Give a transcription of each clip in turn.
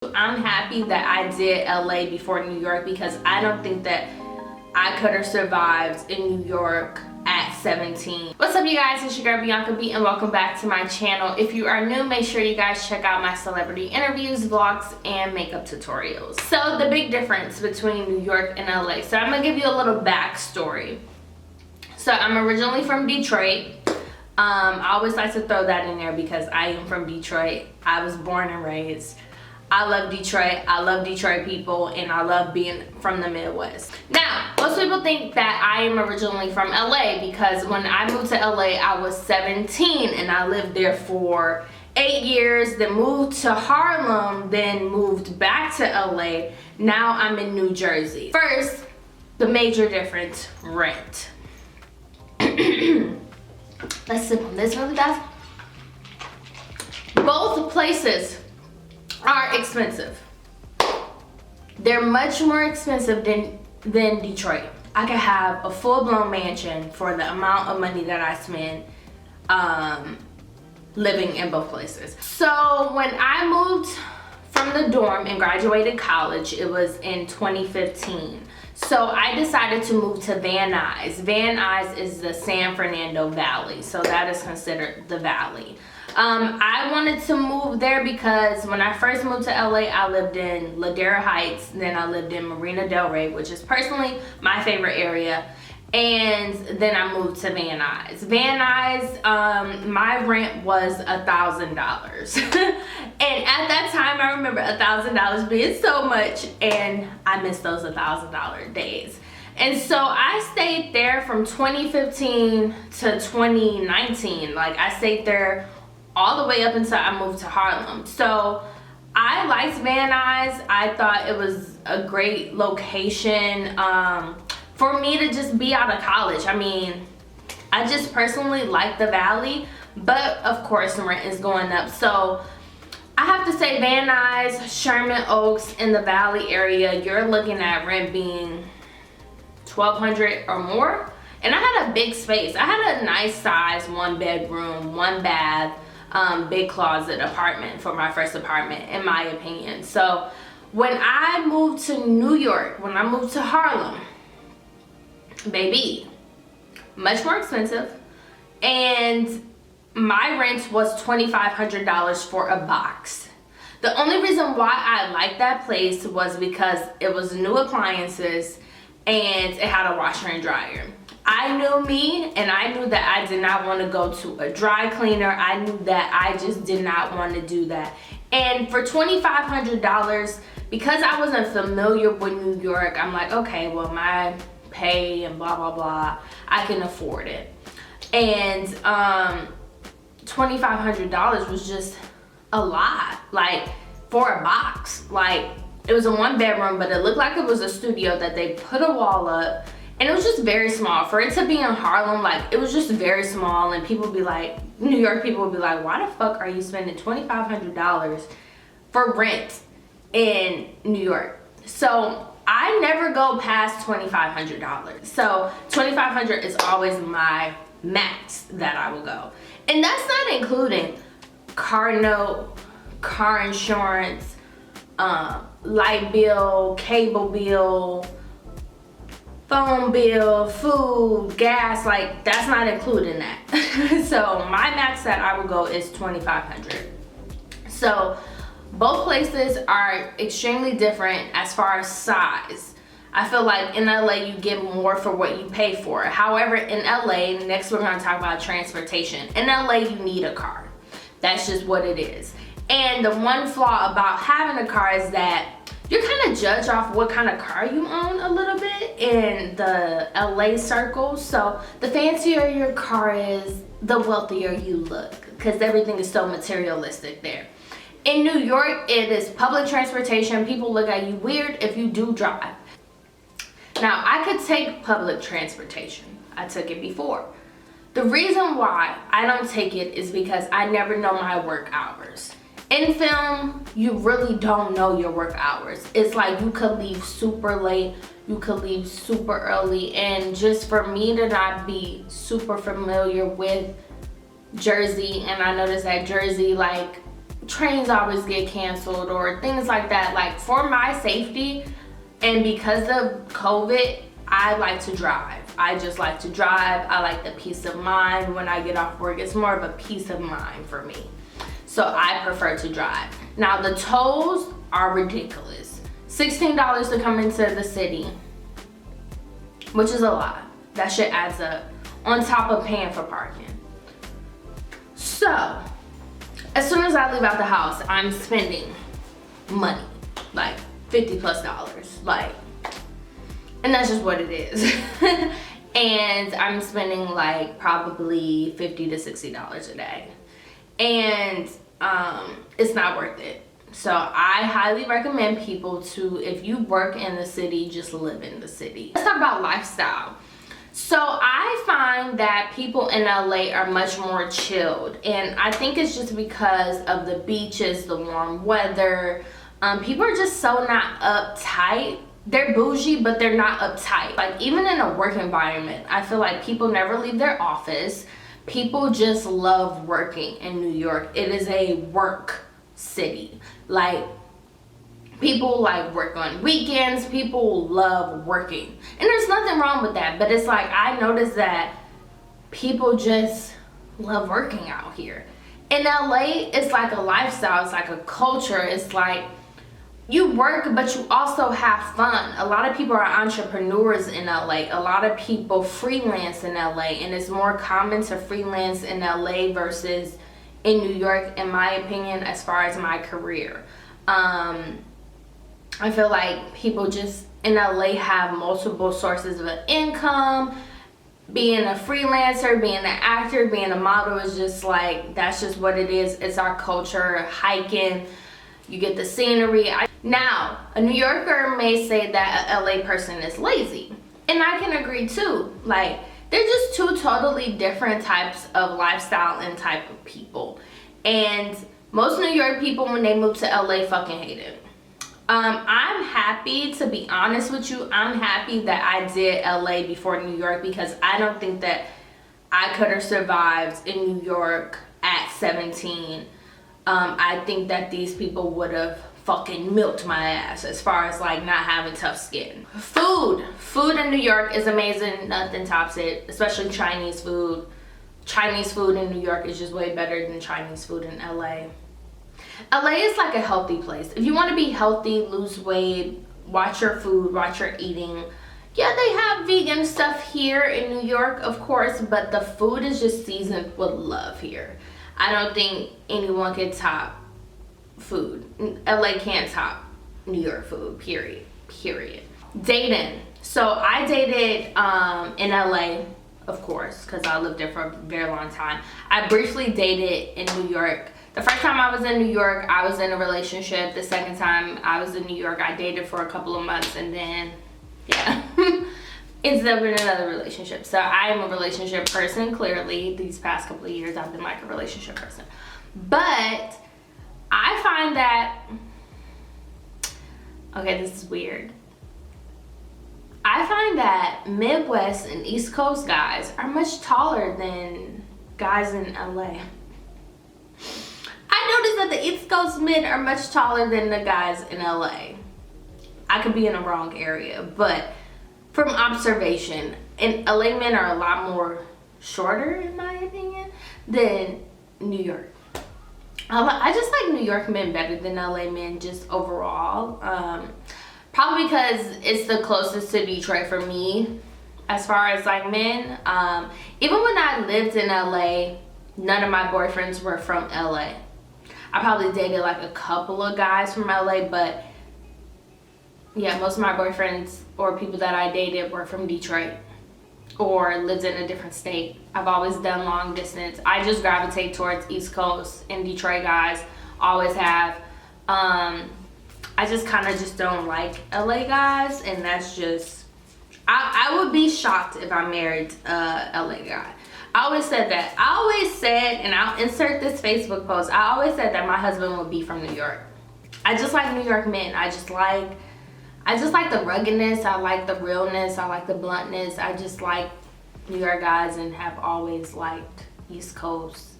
I'm happy that I did LA before New York because I don't think that I could have survived in New York at 17. What's up, you guys? It's your girl Bianca B, and welcome back to my channel. If you are new, make sure you guys check out my celebrity interviews, vlogs, and makeup tutorials. So the big difference between New York and LA. So I'm gonna give you a little backstory. So I'm originally from Detroit. I always like to throw that in there because I am from Detroit. I was born and raised. I love Detroit. I love Detroit people, and I love being from the Midwest. Now, most people think that I am originally from LA because when I moved to LA, I was 17 and I lived there for 8 years, then moved to Harlem, then moved back to LA. Now I'm in New Jersey. First, the major difference, rent. Let's sip on this really fast. Both places are expensive. They're much more expensive than Detroit. I could have a full-blown mansion for the amount of money that I spend living in both places. So when I moved from the dorm and graduated college, it was in 2015. So I decided to move to Van Nuys. Van Nuys is the San Fernando Valley, so that is considered the valley. I wanted to move there because when I first moved to LA, I lived in Ladera Heights, then I lived in Marina Del Rey, which is personally my favorite area, and then I moved to Van Nuys. Van Nuys, my rent was $1,000. And at that time, I remember $1,000 being so much, and I miss those $1,000 days. And so I stayed there from 2015 to 2019. Like, I stayed there all the way up until I moved to Harlem. So I liked Van Nuys. I thought it was a great location for me to just be out of college. I mean, I just personally like the valley, but of course rent is going up. So I have to say Van Nuys, Sherman Oaks, in the valley area, you're looking at rent being $1,200 or more. And I had a big space. I had a nice size 1-bedroom, 1-bath, big closet apartment for my first apartment, in my opinion. So when I moved to New York, when I moved to Harlem, baby, much more expensive, and my rent was $2,500 for a box. The only reason why I liked that place was because it was new appliances and it had a washer and dryer. I knew me, and I knew that I did not want to go to a dry cleaner. I knew that I just did not want to do that. And for $2,500, because I wasn't familiar with New York, I'm like, okay, well, my pay and blah, blah, blah, I can afford it. And $2,500 was just a lot, like, for a box. Like, it was a 1-bedroom, but it looked like it was a studio that they put a wall up. And it was just very small. For it to be in Harlem, like, it was just very small. And people would be like, New York people would be like, why the fuck are you spending $2,500 for rent in New York? So I never go past $2,500. So $2,500 is always my max that I will go. And that's not including car note, car insurance, light bill, cable bill, phone bill, food, gas. Like, that's not including that. So my max that I would go is $2,500. So both places are extremely different as far as size. I feel like in LA you get more for what you pay for. However, in LA, next we're going to talk about transportation. In LA you need a car. That's just what it is. And the one flaw about having a car is that you're kind of judged off what kind of car you own a little bit in the LA circle. So the fancier your car is, the wealthier you look, because everything is so materialistic there. In New York, it is public transportation. People look at you weird if you do drive. Now, I could take public transportation. I took it before. The reason why I don't take it is because I never know my work hours. In film, you really don't know your work hours. It's like you could leave super late, you could leave super early, and just for me to not be super familiar with Jersey, and I noticed that Jersey, like, trains always get canceled or things like that. Like, for my safety and because of COVID, I like to drive. I just like to drive. I like the peace of mind when I get off work. It's more of a peace of mind for me. So I prefer to drive. Now the tolls are ridiculous. $16 to come into the city, which is a lot. That shit adds up on top of paying for parking. So as soon as I leave out the house, I'm spending money, like $50+, like, and that's just what it is. And I'm spending like probably $50 to $60 a day, and it's not worth it. So I highly recommend people to, if you work in the city, just live in the city. Let's talk about lifestyle. So I find that people in LA are much more chilled, and I think it's just because of the beaches, the warm weather. People are just so not uptight. They're bougie, but they're not uptight. Like, even in a work environment, I feel like people never leave their office. People just love working in New York. It is a work city. Like, people like work on weekends. People love working, and there's nothing wrong with that. But it's like, I noticed that people just love working out here. In LA, it's like a lifestyle. It's like a culture. It's like, you work, but you also have fun. A lot of people are entrepreneurs in LA. A lot of people freelance in LA, and it's more common to freelance in LA versus in New York, in my opinion, as far as my career. I feel like people just in LA have multiple sources of income. Being a freelancer, being an actor, being a model is just like, that's just what it is. It's our culture. Hiking, you get the scenery. Now, a New Yorker may say that an LA person is lazy, and I can agree too. Like, they're just two totally different types of lifestyle and type of people. And most New York people, when they move to LA, fucking hate it. I'm happy, to be honest with you, I'm happy that I did LA before New York, because I don't think that I could have survived in New York at 17. I think that these people would have fucking milked my ass as far as like not having tough skin. Food in New York is amazing. Nothing tops it, especially Chinese food. Chinese food in New York is just way better than Chinese food in LA. LA is like a healthy place. If you want to be healthy, lose weight, watch your food, watch your eating. Yeah, they have vegan stuff here in New York, of course, but the food is just seasoned with love here. I don't think anyone can top food. LA can't top New York food, period. Dating. So I dated in LA, of course, because I lived there for a very long time. I briefly dated in New York. The first time I was in New York, I was in a relationship. The second time I was in New York, I dated for a couple of months, and then, yeah, ended up in another relationship. So I am a relationship person, clearly. These past couple of years, I've been like a relationship person. But I find that, okay, this is weird. I find that Midwest and East Coast guys are much taller than guys in LA. I noticed that the East Coast men are much taller than the guys in LA. I could be in the wrong area, but from observation, and LA men are a lot more shorter, in my opinion, than New York. I just like New York men better than LA men, just overall. Probably because it's the closest to Detroit for me, as far as like men. Even when I lived in LA, none of my boyfriends were from LA. I probably dated like a couple of guys from LA, but yeah, most of my boyfriends or people that I dated were from Detroit or lived in a different state. I've always done long distance. I just gravitate towards East Coast and Detroit guys, always have. I just kind of just don't like LA guys, and that's just, I would be shocked if I married a LA guy. I always said that. I always said, and I'll insert this Facebook post, I always said that my husband would be from New York. I just like New York men. I just like the ruggedness. I like the realness. I like the bluntness. I just like New York guys, and have always liked East Coast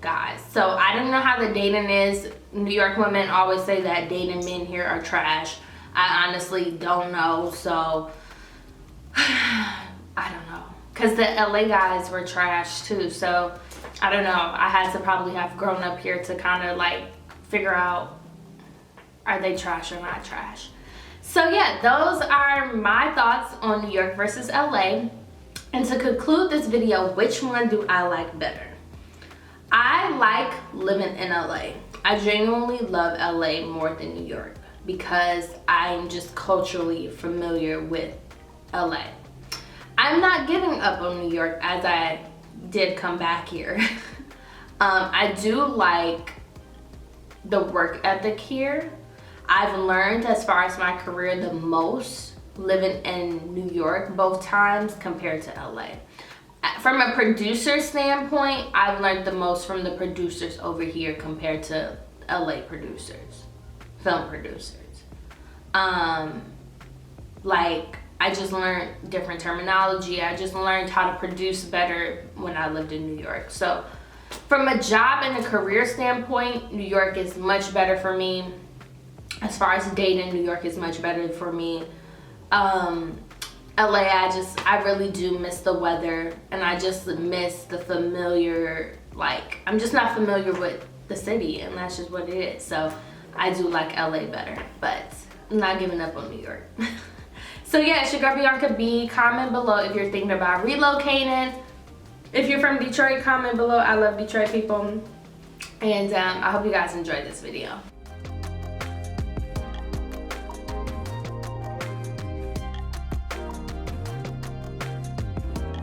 guys. So I don't know how the dating is. New York women always say that dating men here are trash. I honestly don't know, so I don't know. Because the LA guys were trash too, so I don't know. I had to probably have grown up here to kind of like figure out, are they trash or not trash? So yeah, those are my thoughts on New York versus LA. And to conclude this video, which one do I like better? I like living in LA. I genuinely love LA more than New York because I'm just culturally familiar with LA. I'm not giving up on New York as I did come back here. I do like the work ethic here. I've learned as far as my career the most living in New York both times compared to LA. From a producer standpoint, I've learned the most from the producers over here compared to LA producers, film producers. Like, I just learned different terminology. I just learned how to produce better when I lived in New York. So from a job and a career standpoint, New York is much better for me. As far as dating, New York is much better for me. LA, I really do miss the weather, and I just miss the familiar, like, I'm just not familiar with the city, and that's just what it is. So I do like LA better, but I'm not giving up on New York. So yeah, it's your girl Bianca B. Comment below if you're thinking about relocating. If you're from Detroit, comment below. I love Detroit people. And I hope you guys enjoyed this video.